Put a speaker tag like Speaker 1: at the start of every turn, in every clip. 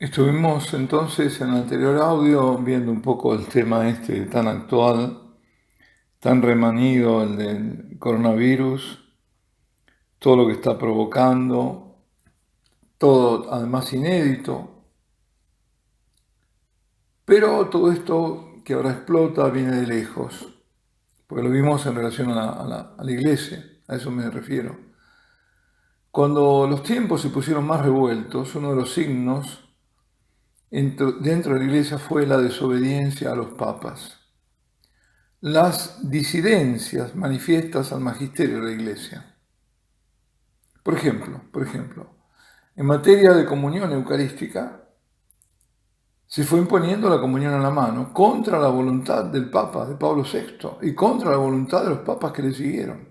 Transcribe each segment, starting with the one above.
Speaker 1: Estuvimos entonces en el anterior audio viendo un poco el tema este tan actual, tan remanido, el del coronavirus, todo lo que está provocando, todo además inédito, pero todo esto que ahora explota viene de lejos, porque lo vimos en relación a la iglesia, a eso me refiero. Cuando los tiempos se pusieron más revueltos, uno de los signos dentro de la iglesia fue la desobediencia a los papas. Las disidencias manifiestas al magisterio de la Iglesia. Por ejemplo, en materia de comunión eucarística, se fue imponiendo la comunión en la mano contra la voluntad del Papa, de Pablo VI, y contra la voluntad de los papas que le siguieron.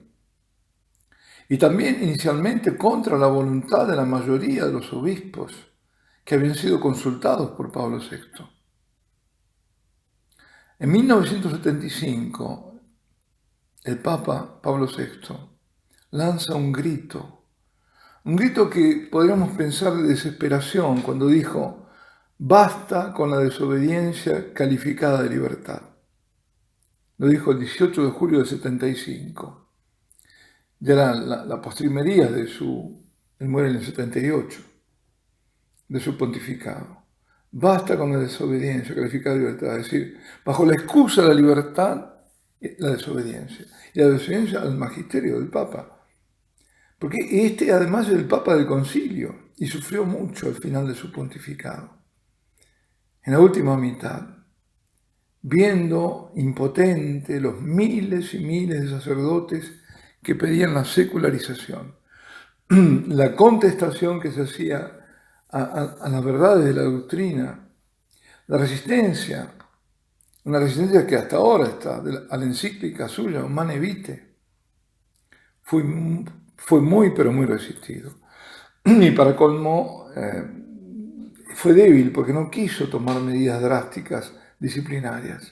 Speaker 1: Y también inicialmente contra la voluntad de la mayoría de los obispos que habían sido consultados por Pablo VI. En 1975, el Papa Pablo VI lanza un grito que podríamos pensar de desesperación cuando dijo, basta con la desobediencia calificada de libertad. Lo dijo el 18 de julio de 75. Ya era la postrimería de él muere en el 78, de su pontificado. Basta con la desobediencia calificada de libertad, es decir, bajo la excusa de la libertad, la desobediencia. Y la desobediencia al magisterio del Papa. Porque este además es el Papa del Concilio y sufrió mucho al final de su pontificado. En la última mitad, viendo impotente los miles y miles de sacerdotes que pedían la secularización, la contestación que se hacía a las verdades de la doctrina, la resistencia, una resistencia que hasta ahora está, a la encíclica suya, Humane Vitae, fue muy pero muy resistido. Y para colmo, fue débil porque no quiso tomar medidas drásticas disciplinarias.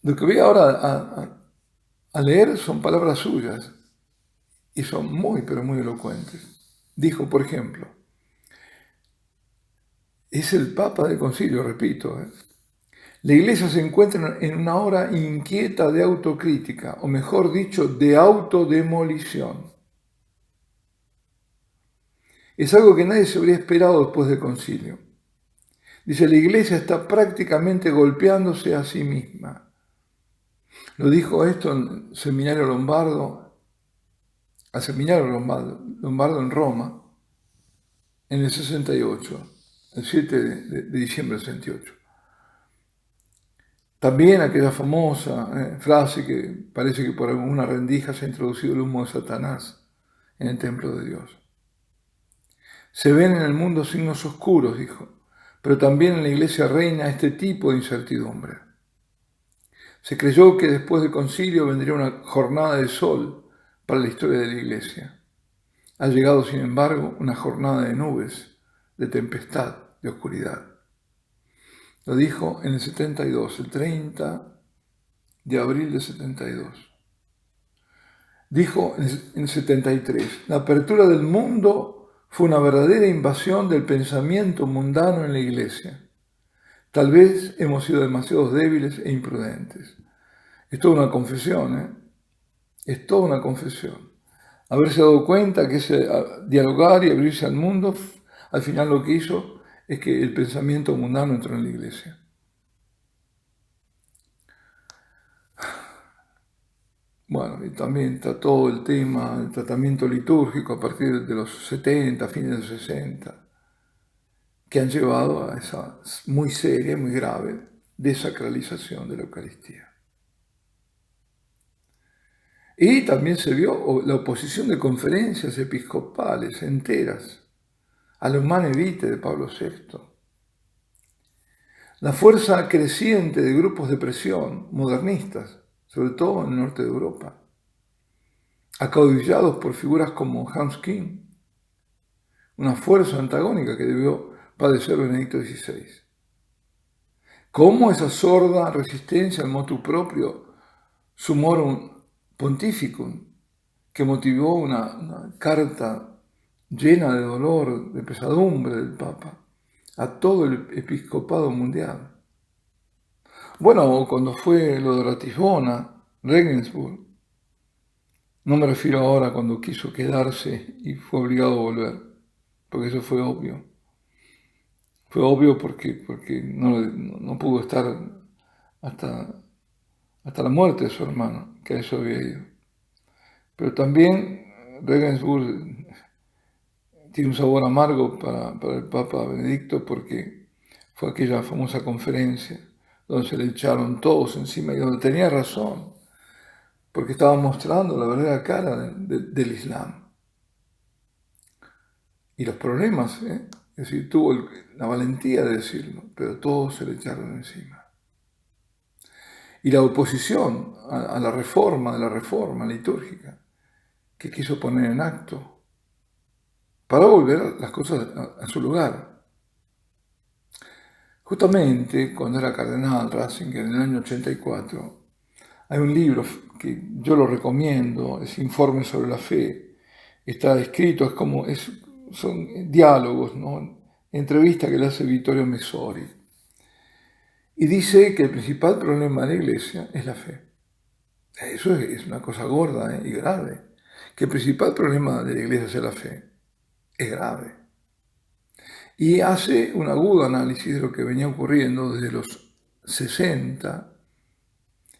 Speaker 1: Lo que voy ahora a leer son palabras suyas y son muy pero muy elocuentes. Dijo, por ejemplo, es el Papa del Concilio, repito, la Iglesia se encuentra en una hora inquieta de autocrítica, o mejor dicho, de autodemolición. Es algo que nadie se habría esperado después del concilio. Dice, la Iglesia está prácticamente golpeándose a sí misma. Lo dijo esto en Seminario Lombardo, al Seminario Lombardo en Roma, en el 68, el 7 de diciembre del 68. También aquella famosa frase que parece que por alguna rendija se ha introducido el humo de Satanás en el templo de Dios. Se ven en el mundo signos oscuros, dijo, pero también en la Iglesia reina este tipo de incertidumbre. Se creyó que después del concilio vendría una jornada de sol para la historia de la Iglesia. Ha llegado, sin embargo, una jornada de nubes, de tempestad, de oscuridad. Lo dijo en el 72, el 30 de abril del 72. Dijo en el 73, la apertura del mundo fue una verdadera invasión del pensamiento mundano en la Iglesia. Tal vez hemos sido demasiado débiles e imprudentes. Es toda una confesión, Es toda una confesión. Haberse dado cuenta que ese dialogar y abrirse al mundo, al final lo que hizo es que el pensamiento mundano entró en la Iglesia. Bueno, y también está todo el tema del tratamiento litúrgico a partir de los 70, fines de los 60, que han llevado a esa muy seria, muy grave desacralización de la Eucaristía. Y también se vio la oposición de conferencias episcopales enteras a la Humane Vitae de Pablo VI. La fuerza creciente de grupos de presión modernistas, sobre todo en el norte de Europa, acaudillados por figuras como Hans Küng, una fuerza antagónica que debió padecer Benedicto XVI. ¿Cómo esa sorda resistencia al motu proprio Summorum Pontificum, que motivó una carta llena de dolor, de pesadumbre del Papa, a todo el episcopado mundial. Bueno, cuando fue lo de Ratisbona, Regensburg, no me refiero ahora cuando quiso quedarse y fue obligado a volver, porque eso fue obvio. Fue obvio porque no pudo estar hasta la muerte de su hermano, que a eso había ido. Pero también Regensburg tiene un sabor amargo para el Papa Benedicto porque fue aquella famosa conferencia donde se le echaron todos encima y donde tenía razón, porque estaba mostrando la verdadera cara del Islam. Y los problemas, es decir, tuvo la valentía de decirlo, pero todos se le echaron encima. Y la oposición a la reforma de la reforma litúrgica que quiso poner en acto para volver las cosas a su lugar. Justamente cuando era cardenal Ratzinger en el año 84, hay un libro que yo lo recomiendo, es Informe sobre la Fe. Está escrito, son diálogos, ¿no? Entrevista que le hace Vittorio Messori. Y dice que el principal problema de la Iglesia es la fe. Eso es una cosa gorda y grave. Que el principal problema de la Iglesia sea la fe. Es grave. Y hace un agudo análisis de lo que venía ocurriendo desde los 60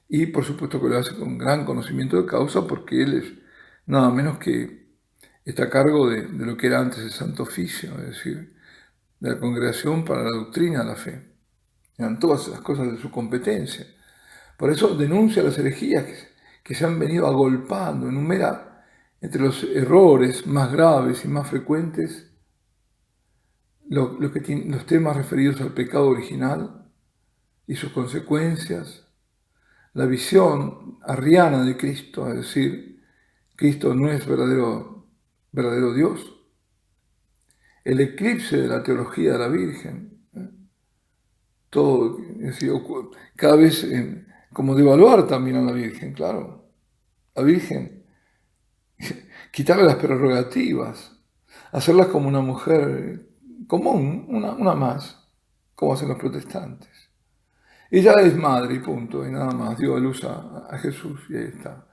Speaker 1: y por supuesto que lo hace con gran conocimiento de causa porque él es nada menos que está a cargo de lo que era antes el Santo Oficio, es decir, de la Congregación para la Doctrina de la Fe. Eran todas las cosas de su competencia. Por eso denuncia las herejías que se han venido agolpando, enumera entre los errores más graves y más frecuentes los temas referidos al pecado original y sus consecuencias, la visión arriana de Cristo, es decir, Cristo no es verdadero Dios, el eclipse de la teología de la Virgen, todo, es decir, cada vez como devaluar también a la Virgen, claro, la Virgen, quitarle las prerrogativas, hacerlas como una mujer común, una más, como hacen los protestantes. Ella es madre y punto, y nada más, dio a luz a Jesús y ahí está.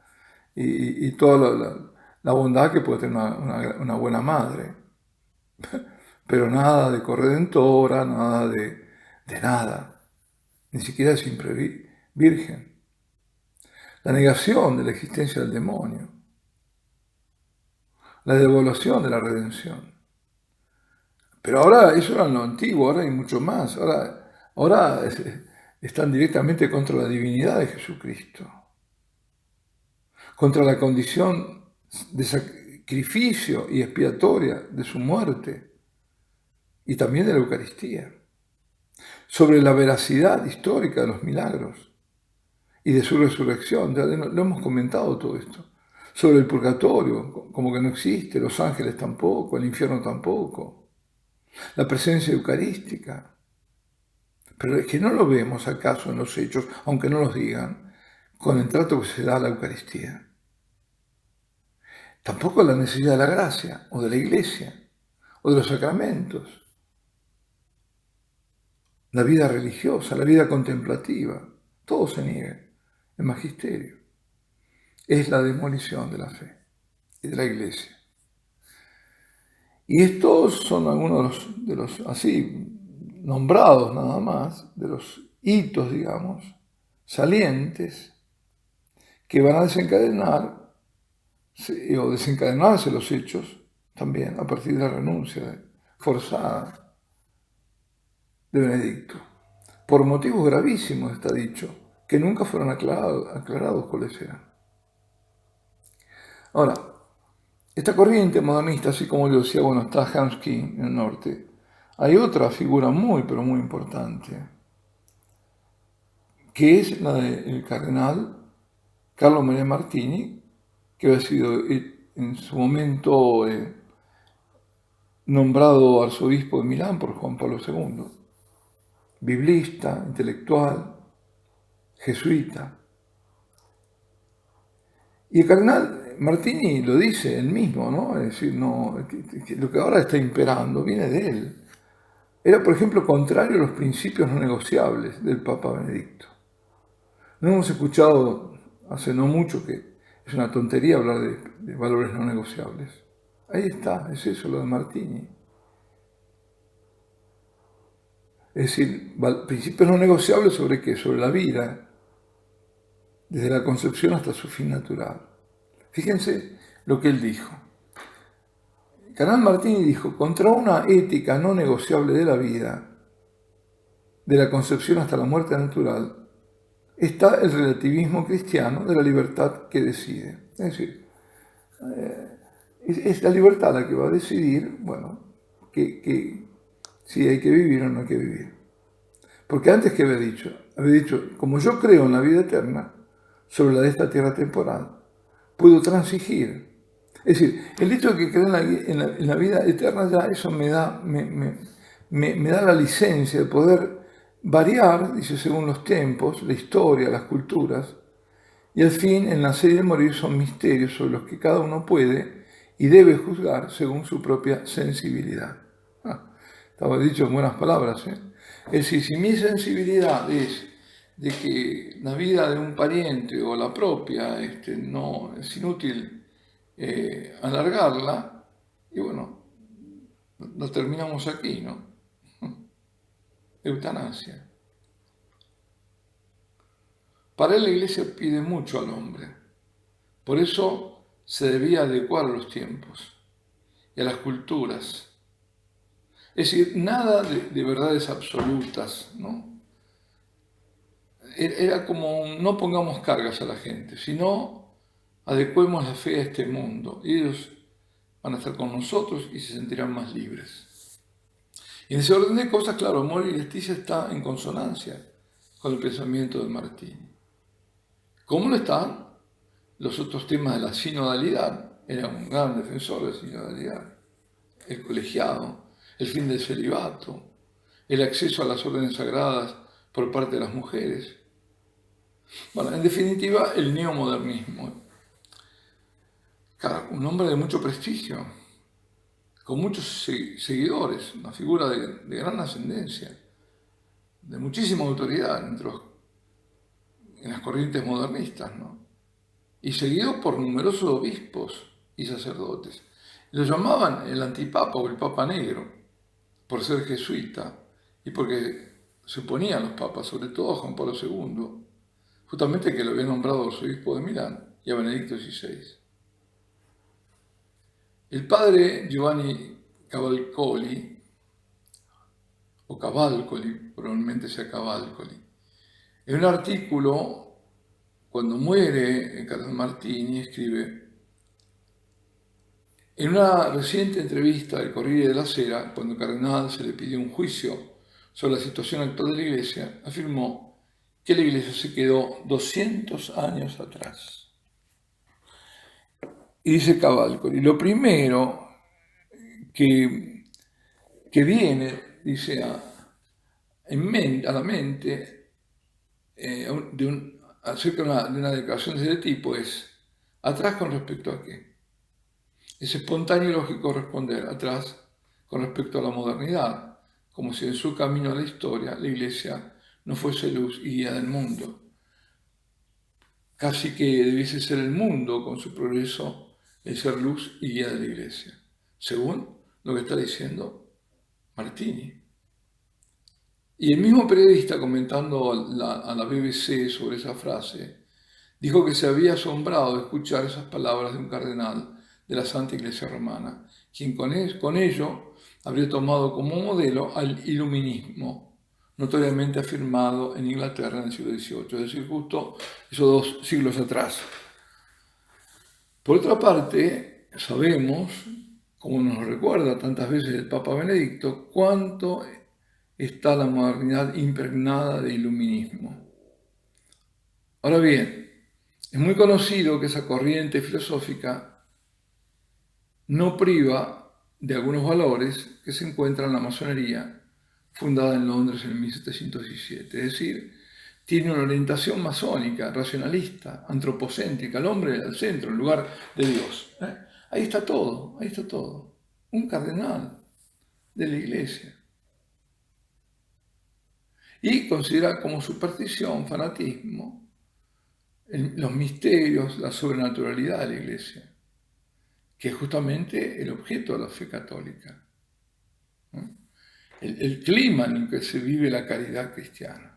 Speaker 1: Y toda la bondad que puede tener una buena madre. Pero nada de corredentora, nada de nada, ni siquiera siempre virgen. La negación de la existencia del demonio, la devaluación de la redención. Pero ahora eso era en lo antiguo, ahora hay mucho más. Ahora están directamente contra la divinidad de Jesucristo, contra la condición de sacrificio y expiatoria de su muerte y también de la Eucaristía, sobre la veracidad histórica de los milagros y de su resurrección. Ya lo hemos comentado todo esto. Sobre el purgatorio, como que no existe, los ángeles tampoco, el infierno tampoco. La presencia eucarística. Pero es que no lo vemos acaso en los hechos, aunque no los digan, con el trato que se da a la Eucaristía. Tampoco la necesidad de la gracia, o de la iglesia, o de los sacramentos. La vida religiosa, la vida contemplativa, todo se niega. El magisterio es la demolición de la fe y de la iglesia. Y estos son algunos de los así nombrados nada más, de los hitos, digamos, salientes, que van a desencadenar o desencadenarse los hechos también a partir de la renuncia forzada de Benedicto. Por motivos gravísimos, está dicho, que nunca fueron aclarados cuáles eran. Ahora, esta corriente modernista, así como yo decía, bueno, está Helmski en el norte. Hay otra figura muy, pero muy importante, que es la del cardenal Carlo Maria Martini, que había sido en su momento nombrado arzobispo de Milán por Juan Pablo II, biblista, intelectual, jesuita. Y el cardenal Martini lo dice él mismo, ¿no? Es decir, no, que lo que ahora está imperando viene de él. Era, por ejemplo, contrario a los principios no negociables del Papa Benedicto. No hemos escuchado hace no mucho que es una tontería hablar de valores no negociables. Ahí está, es eso lo de Martini. Es decir, principios no negociables sobre qué, sobre la vida, desde la concepción hasta su fin natural. Fíjense lo que él dijo. Canal Martini dijo, contra una ética no negociable de la vida, de la concepción hasta la muerte natural, está el relativismo cristiano de la libertad que decide. Es decir, es la libertad la que va a decidir, bueno, que si hay que vivir o no hay que vivir. Porque antes que había dicho, como yo creo en la vida eterna, sobre la de esta tierra temporal, puedo transigir. Es decir, el hecho de que creo en la vida eterna, ya eso me da la licencia de poder variar, dice, según los tiempos, la historia, las culturas, y al fin, el nacer y el morir son misterios sobre los que cada uno puede y debe juzgar según su propia sensibilidad. Estaba dicho en buenas palabras, ¿eh? Es decir, si mi sensibilidad es de que la vida de un pariente o la propia no es inútil alargarla, y bueno, lo terminamos aquí, ¿no? Eutanasia. Para él la Iglesia pide mucho al hombre, por eso se debía adecuar a los tiempos y a las culturas. Es decir, nada de verdades absolutas, ¿no? Era como, no pongamos cargas a la gente, sino adecuemos la fe a este mundo. Y ellos van a estar con nosotros y se sentirán más libres. Y en ese orden de cosas, claro, Amor y Leticia está en consonancia con el pensamiento de Martini. ¿Cómo lo están los otros temas de la sinodalidad? Era un gran defensor de la sinodalidad. El colegiado, el fin del celibato, el acceso a las órdenes sagradas por parte de las mujeres. Bueno, en definitiva, el neomodernismo. Claro, un hombre de mucho prestigio, con muchos seguidores, una figura de gran ascendencia, de muchísima autoridad en las corrientes modernistas, ¿no? Y seguido por numerosos obispos y sacerdotes. Lo llamaban el antipapa o el papa negro, por ser jesuita y porque se oponía a los papas, sobre todo a Juan Pablo II, justamente que lo había nombrado arzobispo de Milán y a Benedicto XVI. El padre Giovanni Cavalcoli, o Cavalcoli, probablemente sea Cavalcoli, en un artículo, cuando muere Carlos Martini, escribe: en una reciente entrevista del Corriere della Sera, cuando al cardenal se le pidió un juicio sobre la situación actual de la Iglesia, afirmó que la Iglesia se quedó 200 años atrás. Y dice Cavalcoli, lo primero que viene, dice, a la mente acerca de una declaración de ese tipo es, ¿atrás con respecto a qué? Es espontáneo y lógico responder atrás con respecto a la modernidad, como si en su camino a la historia la Iglesia no fuese luz y guía del mundo. Casi que debiese ser el mundo con su progreso el ser luz y guía de la Iglesia, según lo que está diciendo Martini. Y el mismo periodista, comentando a la BBC sobre esa frase, dijo que se había asombrado de escuchar esas palabras de un cardenal de la Santa Iglesia Romana, quien con ello habría tomado como modelo al iluminismo, notoriamente afirmado en Inglaterra en el siglo XVIII, es decir, justo esos 2 siglos atrás. Por otra parte, sabemos, como nos recuerda tantas veces el Papa Benedicto, cuánto está la modernidad impregnada de iluminismo. Ahora bien, es muy conocido que esa corriente filosófica no priva de algunos valores que se encuentran en la masonería, fundada en Londres en 1717. Es decir, tiene una orientación masónica, racionalista, antropocéntrica, el hombre al centro, en lugar de Dios. Ahí está todo, ahí está todo. Un cardenal de la Iglesia. Y considera como superstición, fanatismo, los misterios, la sobrenaturalidad de la Iglesia, que es justamente el objeto de la fe católica. El clima en el que se vive la caridad cristiana.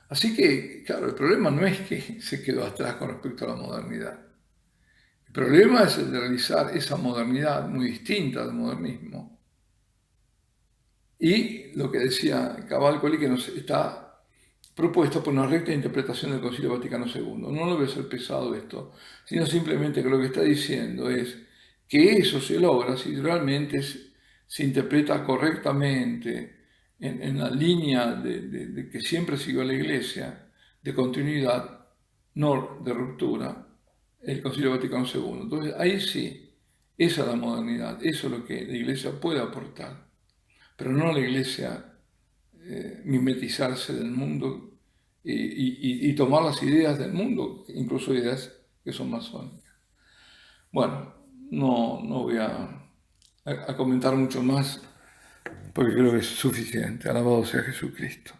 Speaker 1: Así que, claro, el problema no es que se quedó atrás con respecto a la modernidad. El problema es el de realizar esa modernidad muy distinta del modernismo. Y lo que decía Cavalcoli, que nos está propuesta por una recta interpretación del Concilio Vaticano II. No lo voy a hacer pesado esto, sino simplemente que lo que está diciendo es que eso se logra si realmente se interpreta correctamente en la línea de que siempre siguió la Iglesia, de continuidad, no de ruptura, el Concilio Vaticano II. Entonces ahí sí, esa es la modernidad, eso es lo que la Iglesia puede aportar, pero no la Iglesia mimetizarse del mundo y tomar las ideas del mundo, incluso ideas que son masónicas. Bueno, no voy a comentar mucho más porque creo que es suficiente. Alabado sea Jesucristo.